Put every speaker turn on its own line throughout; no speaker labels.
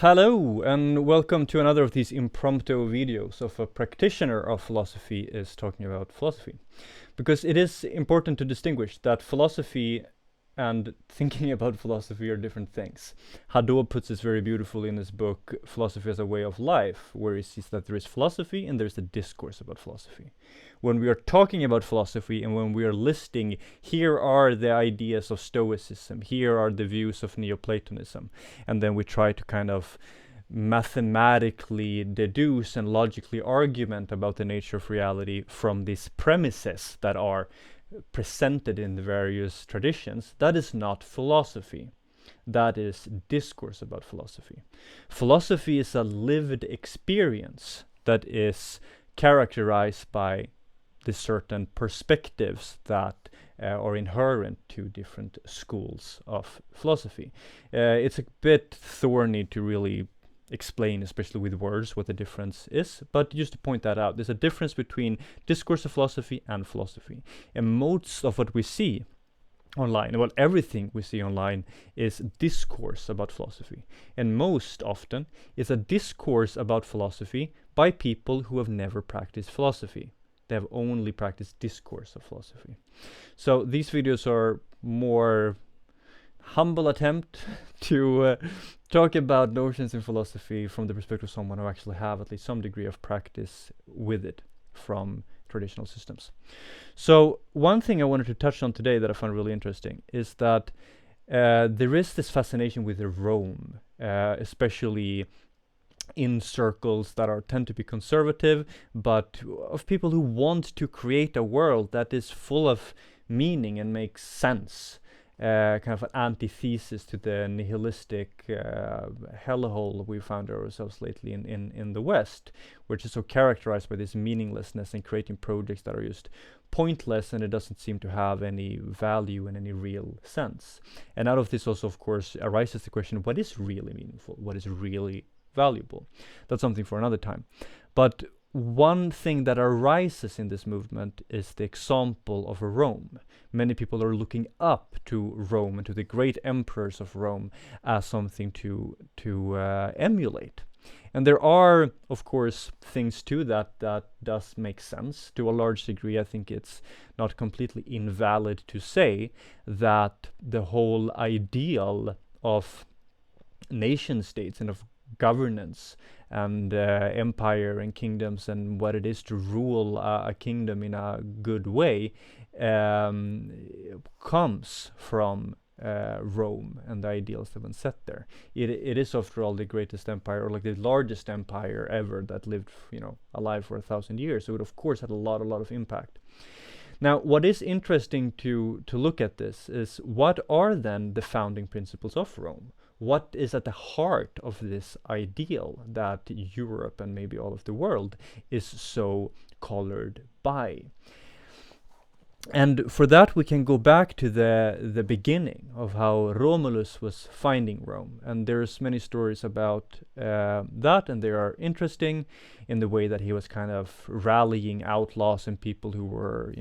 Hello and welcome to another of these impromptu videos of a practitioner of philosophy is talking about philosophy. Because it is important to distinguish that philosophy and thinking about philosophy are different things. Hadot puts this very beautifully in his book Philosophy as a Way of Life, where he sees that there is philosophy and there's a discourse about philosophy. When we are talking about philosophy and when we are listing, here are the ideas of Stoicism, here are the views of Neoplatonism, and then we try to kind of mathematically deduce and logically argument about the nature of reality from these premises that are presented in the various traditions. That is not philosophy. That is discourse about philosophy. Philosophy is a lived experience that is characterized by the certain perspectives that are inherent to different schools of philosophy. It's a bit thorny to really explain, especially with words, what the difference is, but just to point that out, there's a difference between discourse of philosophy and philosophy. And most of what we see online, well, everything we see online is discourse about philosophy. And most often is a discourse about philosophy by people who have never practiced philosophy. They have only practiced discourse of philosophy. So these videos are more humble attempt to talk about notions in philosophy from the perspective of someone who actually have at least some degree of practice with it from traditional systems. So one thing I wanted to touch on today that I found really interesting is that there is this fascination with Rome, especially in circles that tend to be conservative, but of people who want to create a world that is full of meaning and makes sense. Kind of an antithesis to the nihilistic hellhole we found ourselves lately in the West, which is so characterized by this meaninglessness and creating projects that are just pointless, and it doesn't seem to have any value in any real sense. And out of this also, of course, arises the question, what is really meaningful? What is really valuable? That's something for another time. But one thing that arises in this movement is the example of Rome. Many people are looking up to Rome and to the great emperors of Rome as something to emulate. And there are, of course, things to that does make sense to a large degree. I think it's not completely invalid to say that the whole ideal of nation states and of governance and empire and kingdoms and what it is to rule a kingdom in a good way comes from Rome and the ideals that were set there. It is, after all, the greatest empire, or like the largest empire ever that lived, alive for 1,000 years. So it, of course, had a lot of impact. Now, what is interesting to look at this is, what are then the founding principles of Rome? What is at the heart of this ideal that Europe and maybe all of the world is so colored by? And for that, we can go back to the beginning of how Romulus was finding Rome. And there's many stories about that, and they are interesting in the way that he was kind of rallying outlaws and people who were,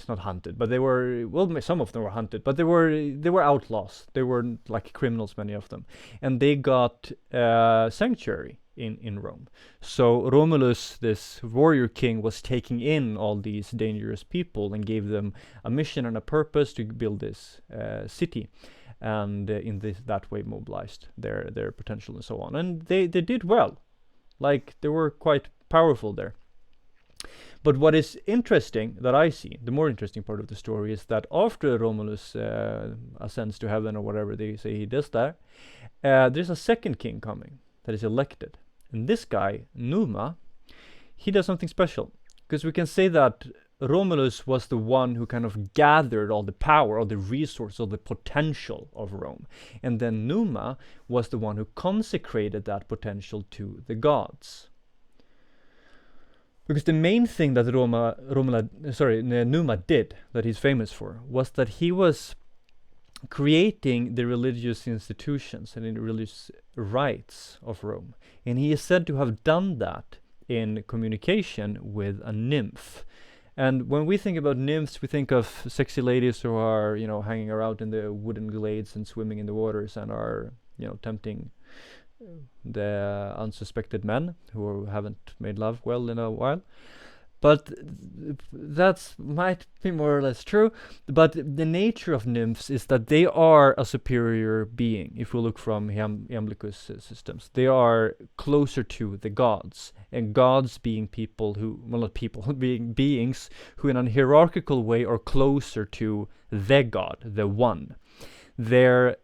not hunted, but they were, well, some of them were hunted, but they were outlaws. They were like criminals, many of them, and they got sanctuary in Rome. So Romulus, this warrior king, was taking in all these dangerous people and gave them a mission and a purpose to build this city, and that way mobilized their potential and so on. And they did well, like they were quite powerful there. But what is interesting that I see, the more interesting part of the story, is that after Romulus ascends to heaven, or whatever they say he does there, there's a second king coming that is elected. And this guy, Numa, he does something special. Because we can say that Romulus was the one who kind of gathered all the power, all the resources, all the potential of Rome. And then Numa was the one who consecrated that potential to the gods. Because the main thing that Numa did, that he's famous for, was that he was creating the religious institutions and the religious rites of Rome. And he is said to have done that in communication with a nymph. And when we think about nymphs, we think of sexy ladies who are, hanging around in the wooden glades and swimming in the waters and are, tempting the unsuspected men who haven't made love well in a while. But that might be more or less true. But the nature of nymphs is that they are a superior being. If we look from Iamblichus systems, they are closer to the gods, and gods being people who, well, not people, being beings who, in a hierarchical way, are closer to the god, the one. They're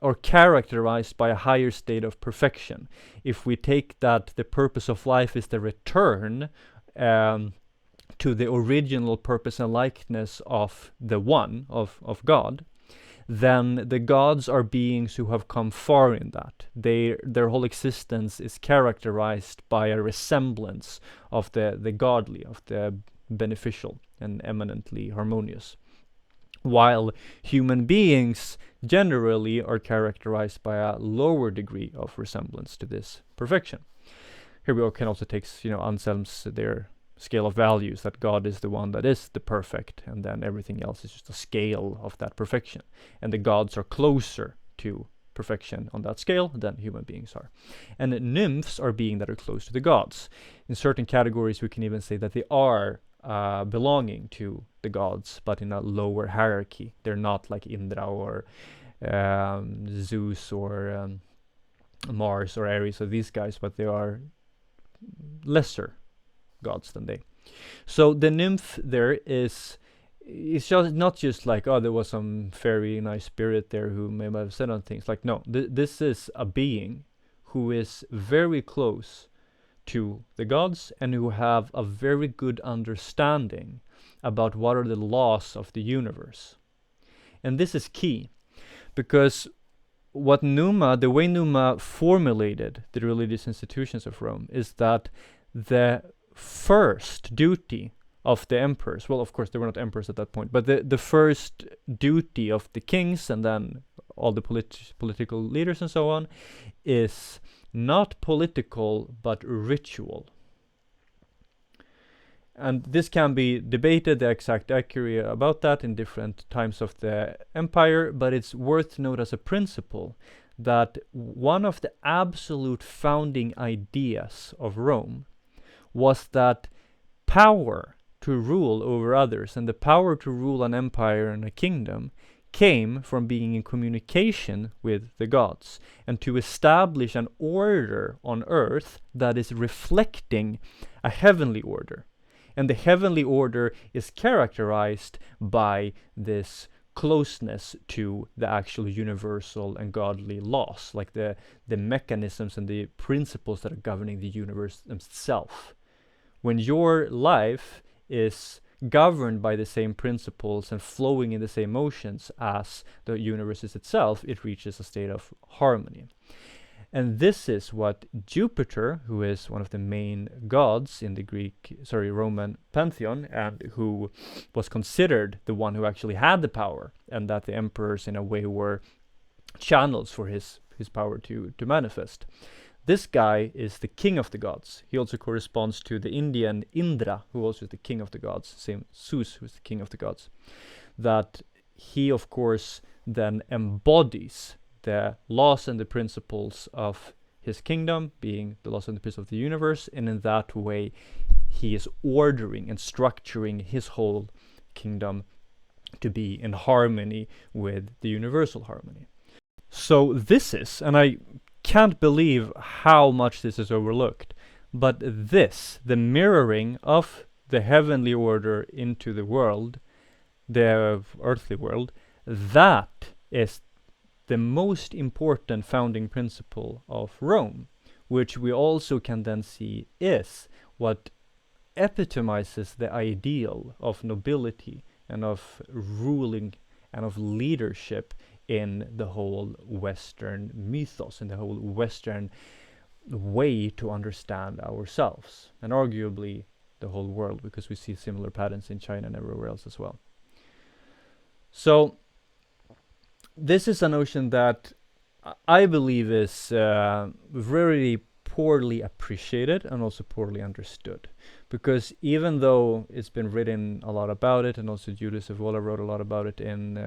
are characterized by a higher state of perfection. If we take that the purpose of life is the return to the original purpose and likeness of the one, of God, then the gods are beings who have come far in that. Their whole existence is characterized by a resemblance of the godly, of the beneficial and eminently harmonious. While human beings generally are characterized by a lower degree of resemblance to this perfection. Here we can also take, Anselm's their scale of values, that God is the one that is the perfect, and then everything else is just a scale of that perfection. And the gods are closer to perfection on that scale than human beings are. And nymphs are beings that are close to the gods. In certain categories, we can even say that they are belonging to the gods, but in a lower hierarchy. They're not like Indra or Zeus or Mars or Ares or these guys, but they are lesser gods than they. So the nymph there is, it's just not just like, oh, there was some very nice spirit there who may have said on things. Like, no, this is a being who is very close to the gods and who have a very good understanding about what are the laws of the universe. And this is key, because the way Numa formulated the religious institutions of Rome is that the first duty of the emperors, well, of course, they were not emperors at that point, but the first duty of the kings and then all the political leaders and so on is not political, but ritual. And this can be debated, the exact accuracy about that in different times of the empire, but it's worth to note as a principle that one of the absolute founding ideas of Rome was that power to rule over others and the power to rule an empire and a kingdom came from being in communication with the gods, and to establish an order on earth that is reflecting a heavenly order. And the heavenly order is characterized by this closeness to the actual universal and godly laws, like the mechanisms and the principles that are governing the universe itself. When your life is governed by the same principles and flowing in the same motions as the universe is itself, it reaches a state of harmony. And this is what Jupiter, who is one of the main gods in the Roman pantheon, and who was considered the one who actually had the power, and that the emperors in a way were channels for his power to manifest. This guy is the king of the gods. He also corresponds to the Indian Indra, who also is the king of the gods, same Zeus, who is the king of the gods. That he, of course, then embodies the laws and the principles of his kingdom, being the laws and the principles of the universe, and in that way he is ordering and structuring his whole kingdom to be in harmony with the universal harmony. So this is, and I can't believe how much this is overlooked, but the mirroring of the heavenly order into the world, the earthly world, that is the most important founding principle of Rome, which we also can then see is what epitomizes the ideal of nobility and of ruling and of leadership in the whole Western mythos, in the whole Western way to understand ourselves, and arguably the whole world, because we see similar patterns in China and everywhere else as well. So this is a notion that I believe is very poorly appreciated and also poorly understood. Because even though it's been written a lot about it, and also Judith Evola wrote a lot about it in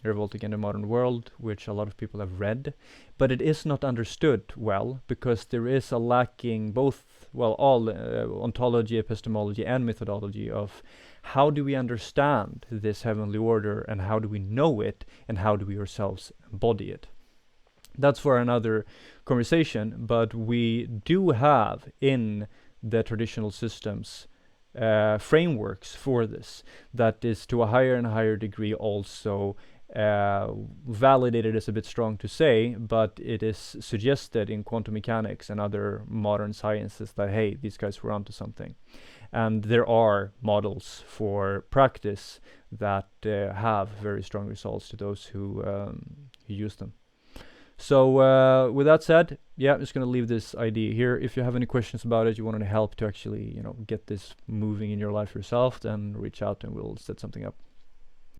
Revolting in the Modern World, which a lot of people have read, but it is not understood well, because there is a lacking both, well, all ontology, epistemology, and methodology of how do we understand this heavenly order, and how do we know it, and how do we ourselves embody it. That's for another conversation, but we do have in the traditional systems frameworks for this that is to a higher and higher degree also validated is a bit strong to say, but it is suggested in quantum mechanics and other modern sciences that, hey, these guys were onto something. And there are models for practice that have very strong results to those who use them. So with that said, yeah, I'm just going to leave this idea here. If you have any questions about it, you want any help to actually, get this moving in your life yourself, then reach out and we'll set something up.